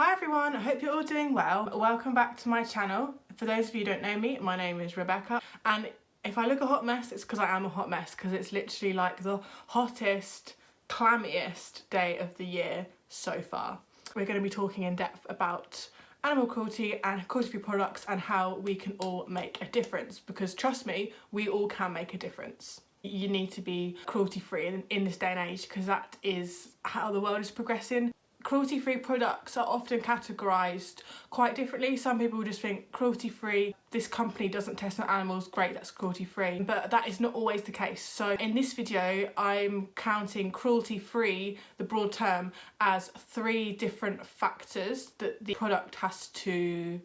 Hi everyone, I hope you're all doing well. Welcome back to my channel. For those of you who don't know me, my name is Rebecca, and if I look a hot mess, it's because I am a hot mess, because it's literally like the hottest, clammiest day of the year so far. We're going to be talking in depth about animal cruelty and cruelty-free products and how we can all make a difference, because trust me, we all can make a difference. You need to be cruelty-free in this day and age, because that is how the world is progressing. Cruelty-free products are often categorised quite differently. Some people just think cruelty-free, this company doesn't test on animals, great, that's cruelty-free. But that is not always the case. So in this video, I'm counting cruelty-free, the broad term, as 3 different factors that the product has to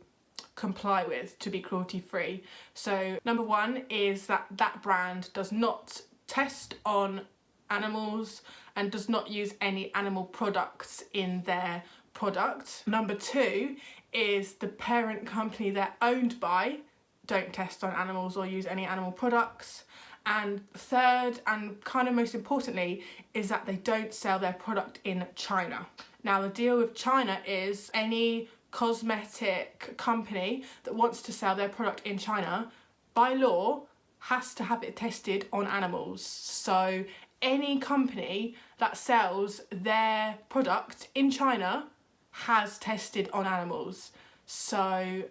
comply with to be cruelty-free. So number 1 is that brand does not test on animals and does not use any animal products in their product. Number 2 is the parent company they're owned by don't test on animals or use any animal products. And third, and kind of most importantly, is that they don't sell their product in China. Now the deal with China is any cosmetic company that wants to sell their product in China, by law, has to have it tested on animals. So any company that sells their product in China has tested on animals. So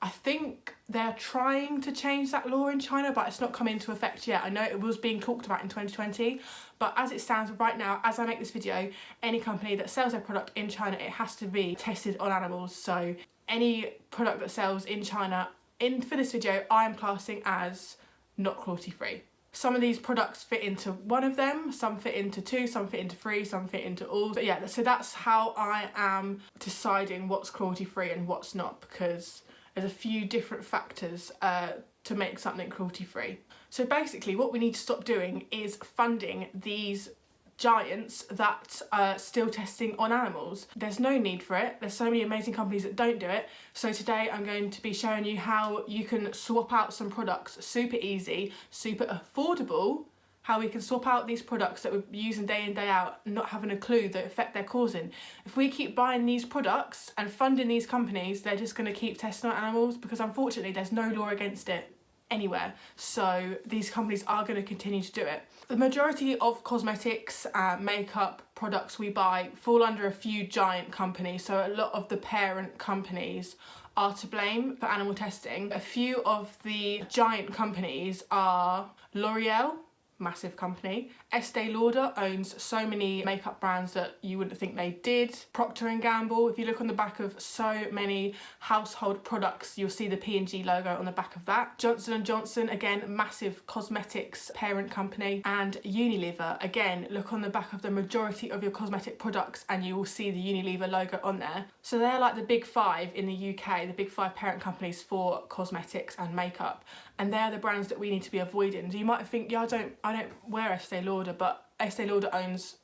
I think they're trying to change that law in China, but it's not come into effect yet. I know it was being talked about in 2020, but as it stands right now, as I make this video, any company that sells their product in China, it has to be tested on animals. So any product that sells in China, for this video, I am classing as not cruelty-free. Some of these products fit into one of them, some fit into 2, some fit into 3, some fit into all. But yeah, so that's how I am deciding what's cruelty-free and what's not, because there's a few different factors to make something cruelty-free. So basically what we need to stop doing is funding these giants that are still testing on animals. There's no need for it. There's so many amazing companies that don't do it. So today I'm going to be showing you how you can swap out some products super easy, super affordable, how we can swap out these products that we're using day in, day out, not having a clue the effect they're causing. If we keep buying these products and funding these companies, they're just going to keep testing on animals, because unfortunately there's no law against it anywhere. So these companies are going to continue to do it. The majority of cosmetics, makeup products we buy fall under a few giant companies. So a lot of the parent companies are to blame for animal testing. A few of the giant companies are L'Oreal, massive company. Estee Lauder owns so many makeup brands that you wouldn't think they did. Proctor Gamble, if you look on the back of so many household products, you'll see the P&G logo on the back of that. Johnson & Johnson, again, massive cosmetics parent company. And Unilever, again, look on the back of the majority of your cosmetic products and you will see the Unilever logo on there. So they're like the big 5 in the UK, the big 5 parent companies for cosmetics and makeup. And they're the brands that we need to be avoiding. So you might think, yeah, I don't wear Estee Lauder, but Estee Lauder owns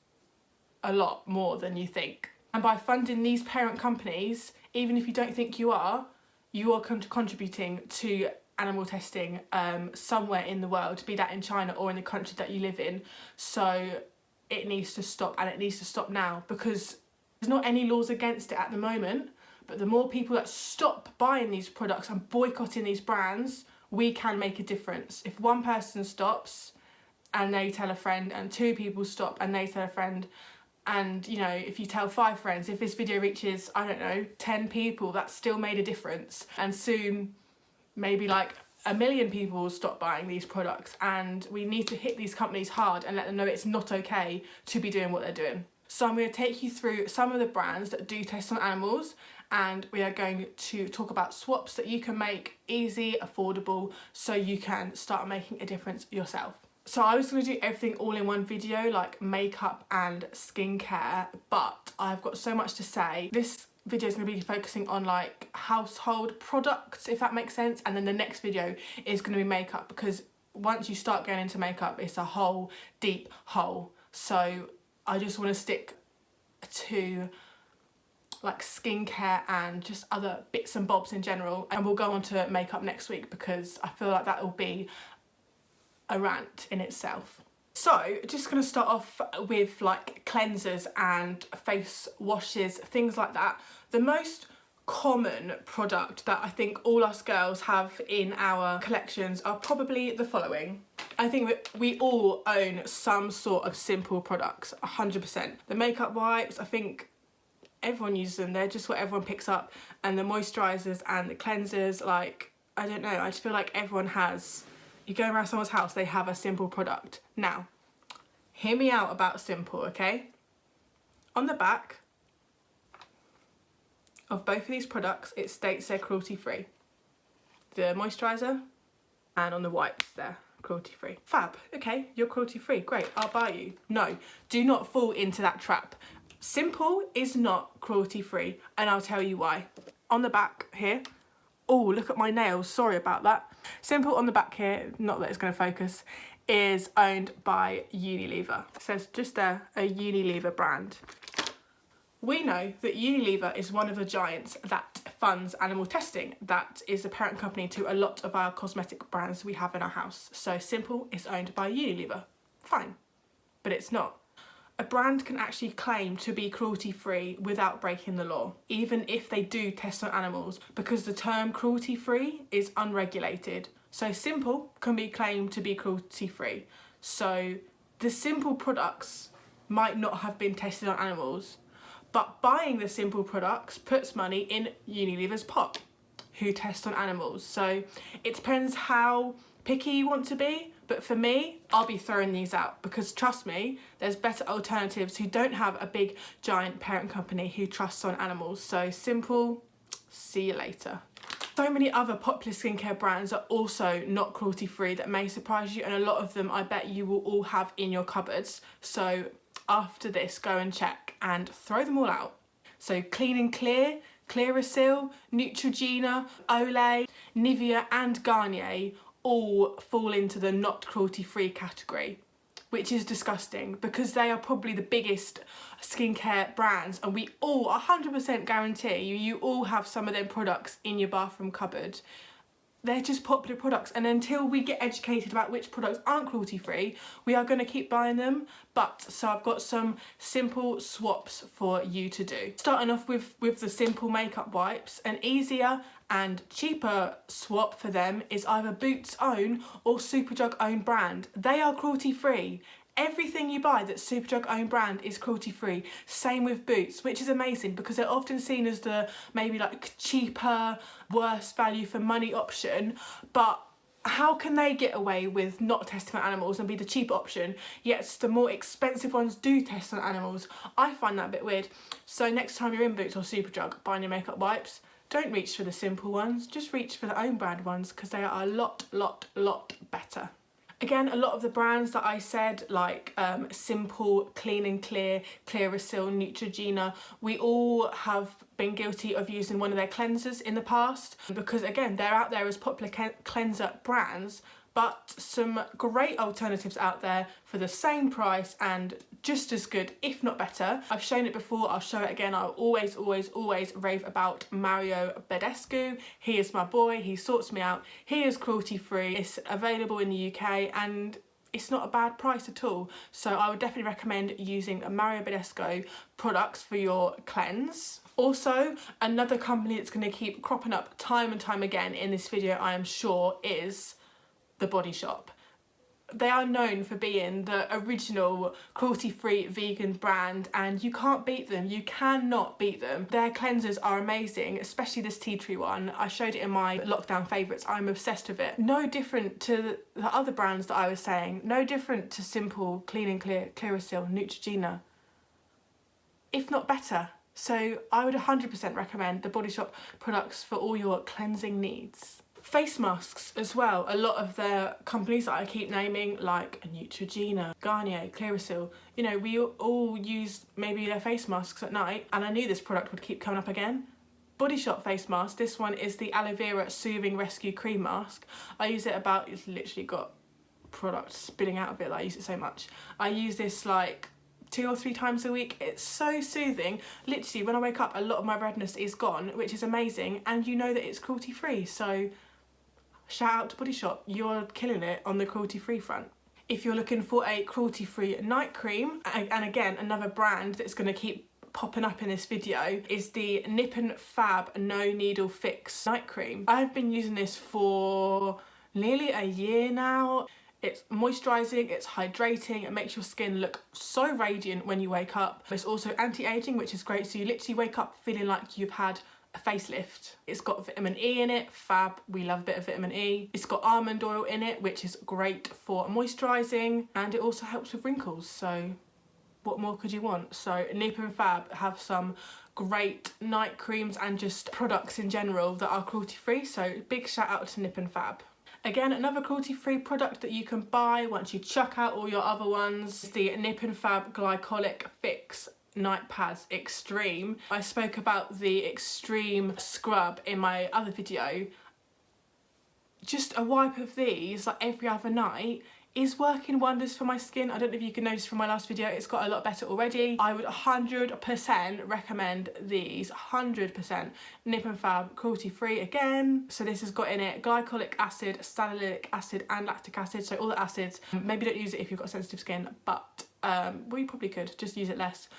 a lot more than you think. And by funding these parent companies, even if you don't think you are contributing to animal testing somewhere in the world, be that in China or in the country that you live in. So it needs to stop, and it needs to stop now, because there's not any laws against it at the moment. But the more people that stop buying these products and boycotting these brands, we can make a difference. If one person stops and they tell a friend, and 2 people stop and they tell a friend, and you know, if you tell 5 friends, if this video reaches, I don't know, 10 people, that's still made a difference. And soon maybe like 1 million people will stop buying these products, and we need to hit these companies hard and let them know it's not okay to be doing what they're doing. So I'm going to take you through some of the brands that do test on animals, and we are going to talk about swaps that you can make easy, affordable, so you can start making a difference yourself. So I was going to do everything all in one video, like makeup and skincare, but I've got so much to say. This video is going to be focusing on like household products, if that makes sense, and then the next video is going to be makeup, because once you start going into makeup, it's a whole deep hole. So I just want to stick to like skincare and just other bits and bobs in general, and we'll go on to makeup next week, because I feel like that will be a rant in itself. So just going to start off with like cleansers and face washes, things like that. The most common product that I think all us girls have in our collections are probably the following. I think we all own some sort of simple products, 100%. The makeup wipes, I think everyone uses them. They're just what everyone picks up. And the moisturisers and the cleansers, like, I don't know, I just feel like everyone has, you go around someone's house, they have a simple product. Now, hear me out about simple, okay? On the back of both of these products, it states they're cruelty free. The moisturiser and on the wipes there, cruelty free. Fab, okay, you're cruelty free, great, I'll buy you. No, do not fall into that trap. Simple is not cruelty free, and I'll tell you why. On the back here, oh, look at my nails, sorry about that. Simple on the back here, not that it's gonna focus, is owned by Unilever. It says just there, a Unilever brand. We know that Unilever is one of the giants that funds animal testing. That is the parent company to a lot of our cosmetic brands we have in our house. So Simple is owned by Unilever. Fine, but it's not. A brand can actually claim to be cruelty-free without breaking the law, even if they do test on animals, because the term cruelty-free is unregulated. So Simple can be claimed to be cruelty-free. So the Simple products might not have been tested on animals, but buying the Simple products puts money in Unilever's pot, who test on animals. So it depends how picky you want to be, but for me, I'll be throwing these out because trust me, there's better alternatives who don't have a big giant parent company who trusts on animals. So Simple, see you later. So many other popular skincare brands are also not cruelty free that may surprise you, and a lot of them I bet you will all have in your cupboards. So after this, go and check and throw them all out. So Clean and Clear, Clearasil, Neutrogena, Olay, Nivea and Garnier all fall into the not cruelty free category, which is disgusting because they are probably the biggest skincare brands, and we all 100% guarantee you all have some of their products in your bathroom cupboard. They're just popular products, and until we get educated about which products aren't cruelty free, we are going to keep buying them. But so I've got some simple swaps for you to do. Starting off with the Simple makeup wipes, an easier and cheaper swap for them is either Boots' own or Superdrug own brand. They are cruelty free. Everything you buy that's Superdrug own brand is cruelty free. Same with Boots, which is amazing because they're often seen as the maybe like cheaper, worse value for money option. But how can they get away with not testing on animals and be the cheap option, yet the more expensive ones do test on animals? I find that a bit weird. So next time you're in Boots or Superdrug buying your makeup wipes, don't reach for the Simple ones, just reach for the own brand ones because they are a lot better. Again, a lot of the brands that I said, like Simple, Clean and Clear, Clearasil, Neutrogena, we all have been guilty of using one of their cleansers in the past because, again, they're out there as popular cleanser brands, but some great alternatives out there for the same price and just as good, if not better. I've shown it before, I'll show it again. I'll always rave about Mario Badescu. He is my boy, he sorts me out. He is cruelty free, it's available in the UK and it's not a bad price at all. So I would definitely recommend using Mario Badescu products for your cleanse. Also, another company that's going to keep cropping up time and time again in this video, I am sure, is The Body Shop. They are known for being the original cruelty-free vegan brand and you can't beat them, you cannot beat them. Their cleansers are amazing, especially this tea tree one. I showed it in my lockdown favourites, I'm obsessed with it. No different to the other brands that I was saying, no different to Simple, Clean and Clear, Clearasil, Neutrogena, if not better. So I would 100% recommend The Body Shop products for all your cleansing needs. Face masks as well, a lot of the companies that I keep naming, like Neutrogena, Garnier, Clearasil, you know, we all use maybe their face masks at night, and I knew this product would keep coming up again. Body Shop face mask, this one is the Aloe Vera Soothing Rescue Cream Mask. I use it about, it's literally got product spilling out of it, I use it so much. I use this like 2 or 3 times a week. It's so soothing. Literally, when I wake up, a lot of my redness is gone, which is amazing, and you know that it's cruelty free, so shout out to Body Shop, you're killing it on the cruelty free front. If you're looking for a cruelty-free night cream, and again, another brand that's going to keep popping up in this video is the Nip and Fab No Needle Fix night cream. I've been using this for nearly a year now. It's moisturising, it's hydrating, it makes your skin look so radiant when you wake up. It's also anti-aging, which is great, so you literally wake up feeling like you've had a facelift. It's got vitamin E in it, fab, we love a bit of vitamin E. It's got almond oil in it, which is great for moisturising, and it also helps with wrinkles, so what more could you want? So Nip and Fab have some great night creams and just products in general that are cruelty-free, so big shout out to Nip and Fab. Again, another cruelty-free product that you can buy once you chuck out all your other ones is the Nip and Fab Glycolic Fix Night Pads Extreme. I spoke about the Extreme Scrub in my other video. Just a wipe of these like every other night is working wonders for my skin. I don't know if you can notice from my last video, it's got a lot better already. I would 100% recommend these, 100%. Nip and Fab, cruelty-free again. So this has got in it glycolic acid, salicylic acid and lactic acid, so all the acids. Maybe don't use it if you've got sensitive skin, but well, you probably could, just use it less.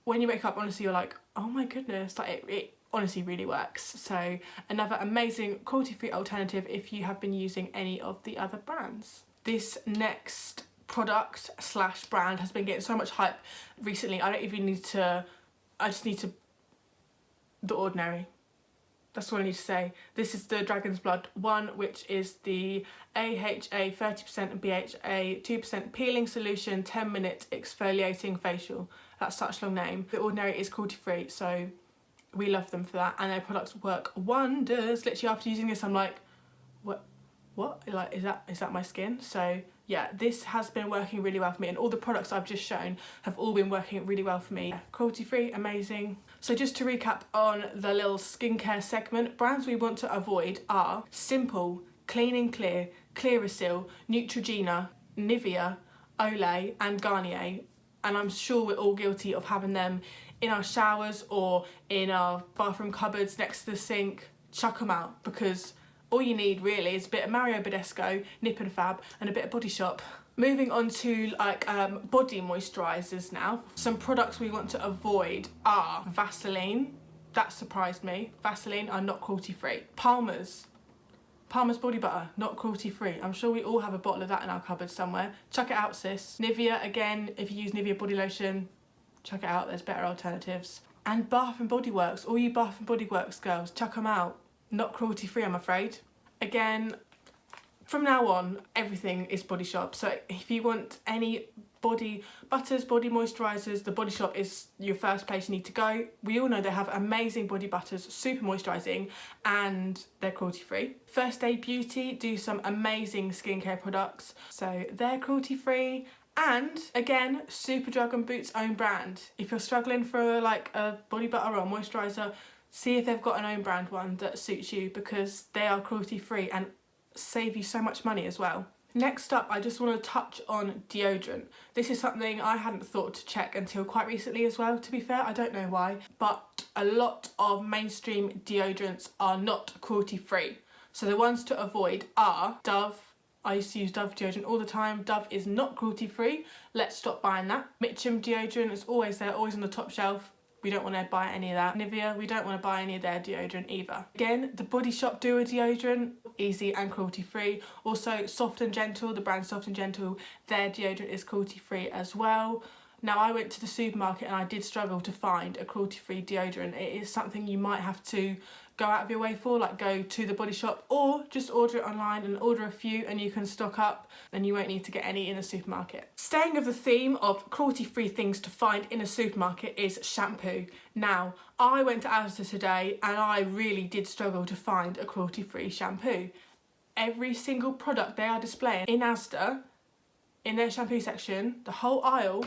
When you wake up, honestly, you're like, oh my goodness, like it honestly really works. So another amazing cruelty-free alternative if you have been using any of the other brands. This next product slash brand has been getting so much hype recently. I just need to, The Ordinary. That's all I need to say. This is the Dragon's Blood one, which is the AHA 30% and BHA 2% peeling solution 10-minute exfoliating facial. That's such a long name. The Ordinary is cruelty-free, so we love them for that, and their products work wonders. Literally after using this, I'm like, what? Like, is that my skin? So yeah, this has been working really well for me, and all the products I've just shown have all been working really well for me. Cruelty-free, amazing. So just to recap on the little skincare segment, brands we want to avoid are Simple, Clean and Clear, Clearasil, Neutrogena, Nivea, Olay and Garnier. And I'm sure we're all guilty of having them in our showers or in our bathroom cupboards next to the sink. Chuck them out, because all you need really is a bit of Mario Badescu, Nip and Fab and a bit of Body Shop. Moving on to like body moisturisers now. Some products we want to avoid are Vasaline. That surprised me. Vasaline are not cruelty-free. Palmer's body butter, not cruelty-free. I'm sure we all have a bottle of that in our cupboard somewhere. Chuck it out, sis. Nivea, again, if you use Nivea body lotion, chuck it out, there's better alternatives. And Bath and Body Works, all you Bath and Body Works girls, chuck them out. Not cruelty-free, I'm afraid. Again, from now on, everything is Body Shop. So if you want any body butters, body moisturisers, the Body Shop is your first place you need to go. We all know they have amazing body butters, super moisturising, and they're cruelty-free. First Aid Beauty do some amazing skincare products, so they're cruelty-free. And again, Superdrug and Boots' own brand. If you're struggling for like a body butter or a moisturiser, see if they've got an own brand one that suits you, because they are cruelty-free and save you so much money as well. Next up, I just want to touch on deodorant. This is something I hadn't thought to check until quite recently as well, to be fair. I don't know why, but a lot of mainstream deodorants are not cruelty-free. So the ones to avoid are Dove. I used to use Dove deodorant all the time. Dove is not cruelty-free. Let's stop buying that. Mitchum deodorant is always there, always on the top shelf. We don't want to buy any of that. Nivea, we don't want to buy any of their deodorant either. Again, the Body Shop do a deodorant, easy and cruelty-free. Also, Soft and Gentle, the brand Soft and Gentle, their deodorant is cruelty-free as well. Now, I went to the supermarket and I did struggle to find a cruelty-free deodorant. It is something you might have to go out of your way for, like go to the Body Shop, or just order it online and order a few and you can stock up and you won't need to get any in the supermarket. Staying with the theme of cruelty-free things to find in a supermarket is shampoo. Now, I went to Asda today and I really did struggle to find a cruelty-free shampoo. Every single product they are displaying in Asda, in their shampoo section, the whole aisle,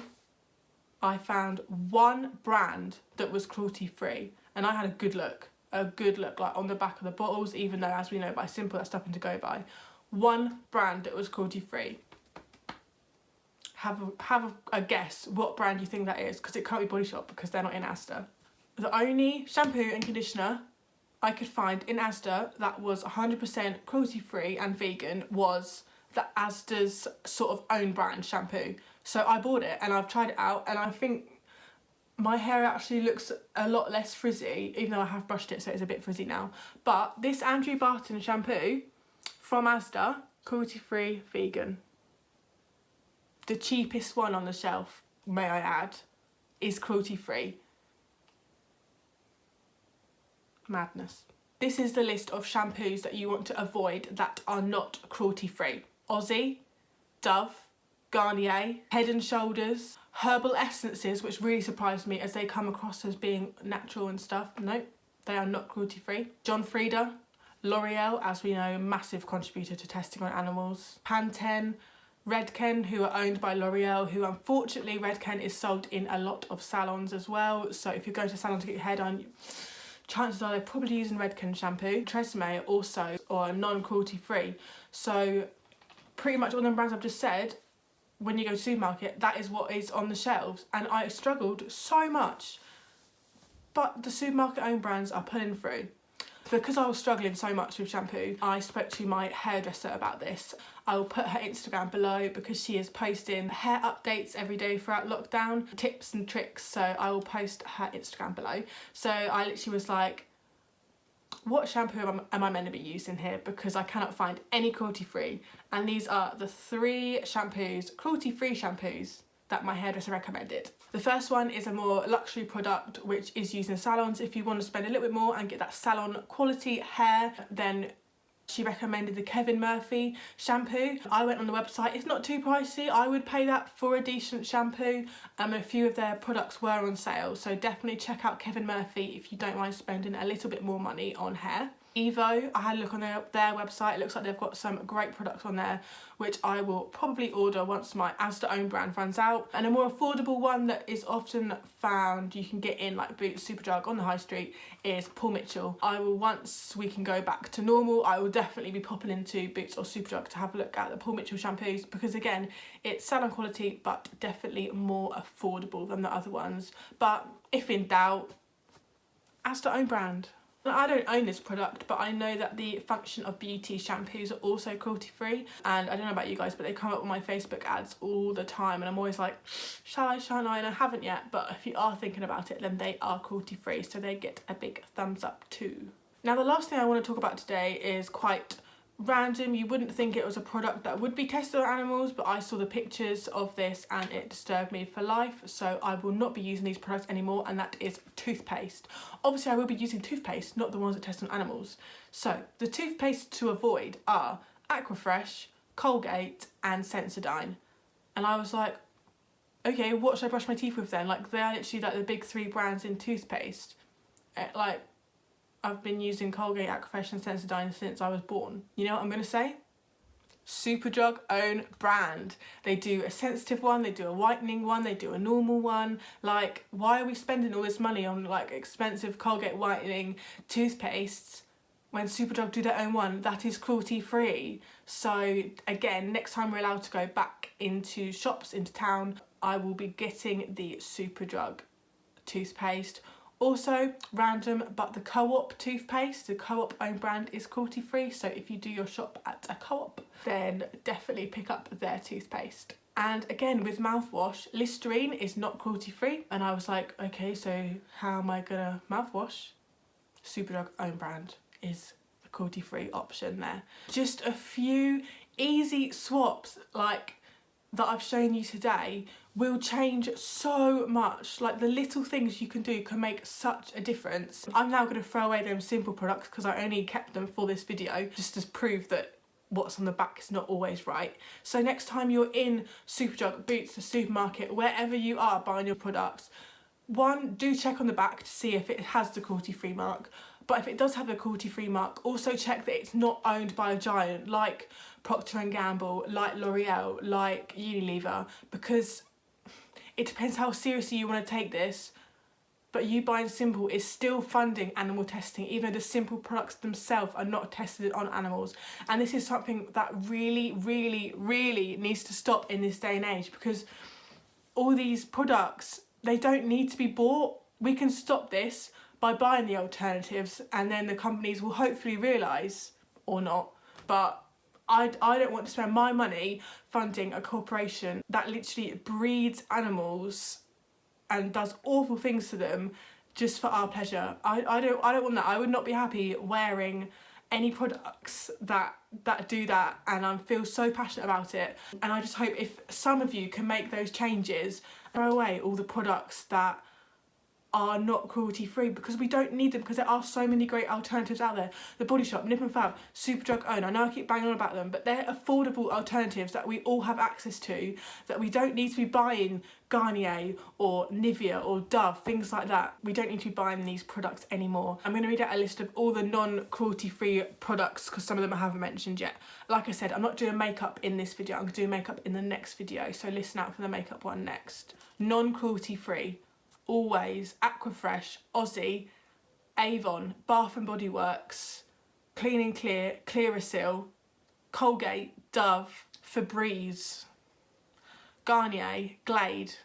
I found one brand that was cruelty-free, and I had a good look, like on the back of the bottles, even though, as we know, by Simple, that's nothing to go by. One brand that was cruelty-free. Have a guess what brand you think that is, because it can't be Body Shop because they're not in Asda. The only shampoo and conditioner I could find in Asda that was 100% cruelty-free and vegan was the Asda's sort of own brand shampoo. So I bought it and I've tried it out, and I think my hair actually looks a lot less frizzy, even though I have brushed it so it's a bit frizzy now. But this Andrew Barton shampoo from Asda, cruelty-free, vegan. The cheapest one on the shelf, may I add, is cruelty-free. Madness. This is the list of shampoos that you want to avoid that are not cruelty-free. Aussie, Dove, Garnier, Head & Shoulders, Herbal Essences, which really surprised me as they come across as being natural and stuff. Nope, they are not cruelty-free. John Frieda, L'Oreal, as we know, massive contributor to testing on animals. Pantene, Redken, who are owned by L'Oreal, who unfortunately Redken is sold in a lot of salons as well. So if you're going to a salon to get your hair done, chances are they're probably using Redken shampoo. Tresemme also are non-cruelty free. So pretty much all the brands I've just said, when you go to the supermarket, that is what is on the shelves. And I struggled so much, but the supermarket owned brands are pulling through. Because I was struggling so much with shampoo, I spoke to my hairdresser about this. I will put her Instagram below because she is posting hair updates every day throughout lockdown, tips and tricks, so I will post her Instagram below. So I literally was like, what shampoo am I meant to be using here? Because I cannot find any cruelty-free. And these are the 3 shampoos, cruelty-free shampoos, that my hairdresser recommended. The first one is a more luxury product which is used in salons. If you want to spend a little bit more and get that salon quality hair, then she recommended the Kevin Murphy shampoo. I went on the website, it's not too pricey. I would pay that for a decent shampoo. A few of their products were on sale, so definitely check out Kevin Murphy if you don't mind spending a little bit more money on hair. Evo, I had a look on their website. It looks like they've got some great products on there, which I will probably order once my Asda own brand runs out. And a more affordable one that is often found, you can get in like Boots, Superdrug on the high street, is Paul Mitchell. Once we can go back to normal, I will definitely be popping into Boots or Superdrug to have a look at the Paul Mitchell shampoos, because again, it's salon quality but definitely more affordable than the other ones. But if in doubt, Asda own brand. I don't own this product, but I know that the Function of Beauty shampoos are also cruelty free, and I don't know about you guys, but they come up on my Facebook ads all the time, and I'm always like, shall I, shan't I? And I haven't yet, but if you are thinking about it, then they are cruelty free, so they get a big thumbs up too. Now the last thing I want to talk about today is quite random. You wouldn't think it was a product that would be tested on animals, but I saw the pictures of this and it disturbed me for life, so I will not be using these products anymore, and that is toothpaste. Obviously I will be using toothpaste, not the ones that test on animals. So the toothpaste to avoid are Aquafresh, Colgate and Sensodyne. And I was like, okay, what should I brush my teeth with then? Like, they are literally like the big 3 brands in toothpaste. Like, I've been using Colgate, Aquafresh and Sensodyne since I was born. You know what I'm going to say? Superdrug own brand. They do a sensitive one, they do a whitening one, they do a normal one. Like, why are we spending all this money on like expensive Colgate whitening toothpastes when Superdrug do their own one that is cruelty free? So again, next time we're allowed to go back into shops, into town, I will be getting the Superdrug toothpaste. Also, random, but the Co-op toothpaste, the Co-op own brand, is cruelty free, so if you do your shop at a Co-op, then definitely pick up their toothpaste. And again, with mouthwash, Listerine is not cruelty free, and I was like, okay, so how am I gonna mouthwash? Superdrug own brand is the cruelty free option there. Just a few easy swaps like that I've shown you today will change so much. Like, the little things you can do can make such a difference. I'm now going to throw away them simple products because I only kept them for this video just to prove that what's on the back is not always right. So next time you're in Superdrug, Boots, the supermarket, wherever you are buying your products, 1, do check on the back to see if it has the cruelty free mark. But if it does have a cruelty-free mark, also check that it's not owned by a giant like Proctor Gamble, like L'Oreal, like Unilever, because it depends how seriously you want to take this, but you buying simple is still funding animal testing, even though the simple products themselves are not tested on animals. And this is something that really, really, really needs to stop in this day and age, because all these products, they don't need to be bought. We can stop this by buying the alternatives, and then the companies will hopefully realise, or not, but I don't want to spend my money funding a corporation that literally breeds animals and does awful things to them just for our pleasure. I don't want that. I would not be happy wearing any products that do that, and I feel so passionate about it. And I just hope if some of you can make those changes, throw away all the products that are not cruelty free, because we don't need them, because there are so many great alternatives out there. The Body Shop, Nip and Fab, Superdrug own, I know I keep banging on about them, but they're affordable alternatives that we all have access to, that we don't need to be buying Garnier or Nivea or Dove, things like that. We don't need to be buying these products anymore. I'm going to read out a list of all the non-cruelty free products, because some of them I haven't mentioned yet. Like I said, I'm not doing makeup in this video, I'm going to do makeup in the next video, so listen out for the makeup one next. Non-cruelty free: Always, Aquafresh, Aussie, Avon, Bath and Body Works, Clean and Clear, Clearasil, Colgate, Dove, Febreeze, Garnier, Glade,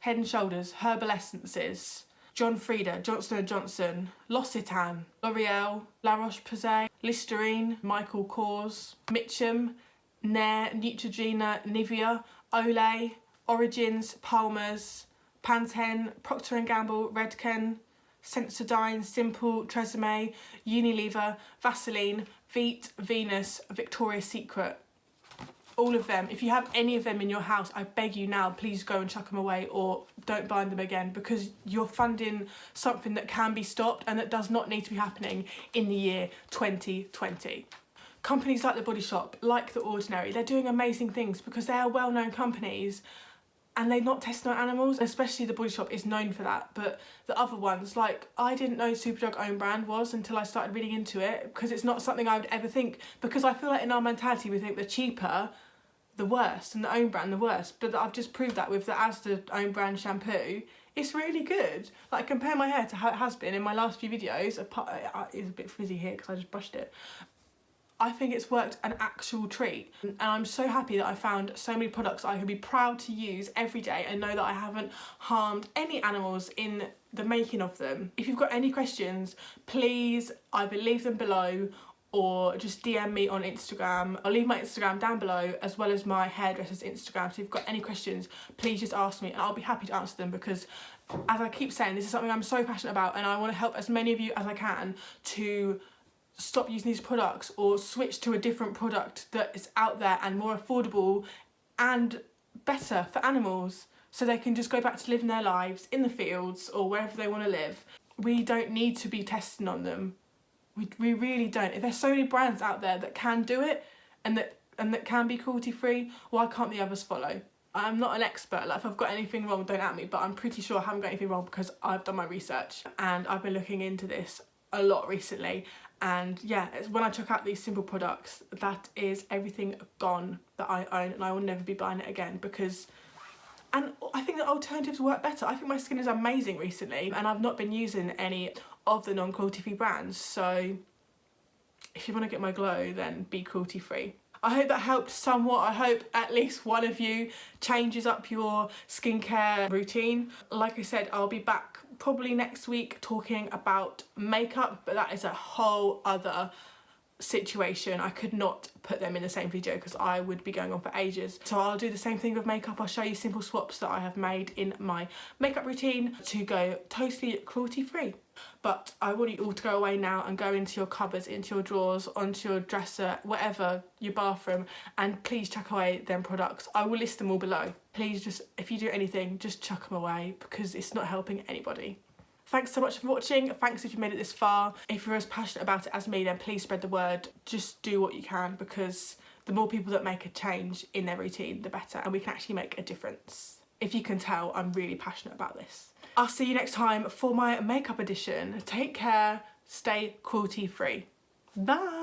Head and Shoulders, Herbal Essences, Frieda, Johnson & Johnson, L'Occitane, L'Oreal, La Roche Posay, Listerine, Michael Kors, Mitchum, Nair, Neutrogena, Nivea, Olay, Origins, Palmer's, Pantene, Proctor Gamble, Redken, Sensodyne, Simple, Tresemme, Unilever, Vasaline, Veet, Venus, Victoria's Secret. All of them. If you have any of them in your house, I beg you now, please go and chuck them away or don't buy them again, because you're funding something that can be stopped and that does not need to be happening in the year 2020. Companies like The Body Shop, like The Ordinary, they're doing amazing things because they are well-known companies and they're not testing on animals. Especially The Body Shop is known for that, but the other ones, like, I didn't know Superdrug own brand was until I started reading into it, because it's not something I would ever think, because I feel like in our mentality we think the cheaper the worst and the own brand the worst, but I've just proved that with the Asda own brand shampoo. It's really good. Like, compare my hair to how it has been in my last few videos. It's a bit frizzy here because I just brushed it. I think it's worked an actual treat, and I'm so happy that I found so many products I can be proud to use every day and know that I haven't harmed any animals in the making of them. If you've got any questions, please either leave them below or just DM me on Instagram. I'll leave my Instagram down below, as well as my hairdresser's Instagram, so if you've got any questions, please just ask me and I'll be happy to answer them, because as I keep saying, this is something I'm so passionate about, and I want to help as many of you as I can to stop using these products or switch to a different product that is out there and more affordable and better for animals, so they can just go back to living their lives in the fields or wherever they want to live. We don't need to be testing on them. We really don't. If there's so many brands out there that can do it and that can be cruelty free, why can't the others follow? I'm not an expert, like if I've got anything wrong, don't at me, but I'm pretty sure I haven't got anything wrong because I've done my research and I've been looking into this a lot recently. And yeah, when I check out these simple products, that is everything gone that I own, and I will never be buying it again, because, and I think the alternatives work better. I think my skin is amazing recently, and I've not been using any of the non-cruelty free brands. So if you want to get my glow, then be cruelty free. I hope that helped somewhat. I hope at least one of you changes up your skincare routine. Like I said, I'll be back probably next week talking about makeup, but that is a whole other situation. I could not put them in the same video because I would be going on for ages. So I'll do the same thing with makeup. I'll show you simple swaps that I have made in my makeup routine to go totally cruelty free. But I want you all to go away now and go into your cupboards, into your drawers, onto your dresser, whatever, your bathroom, and please chuck away them products. I will list them all below. Please just, if you do anything, just chuck them away, because it's not helping anybody. Thanks so much for watching. Thanks if you made it this far. If you're as passionate about it as me, then please spread the word. Just do what you can, because the more people that make a change in their routine, the better, and we can actually make a difference. If you can tell, I'm really passionate about this. I'll see you next time for my makeup edition. Take care, stay cruelty free. Bye.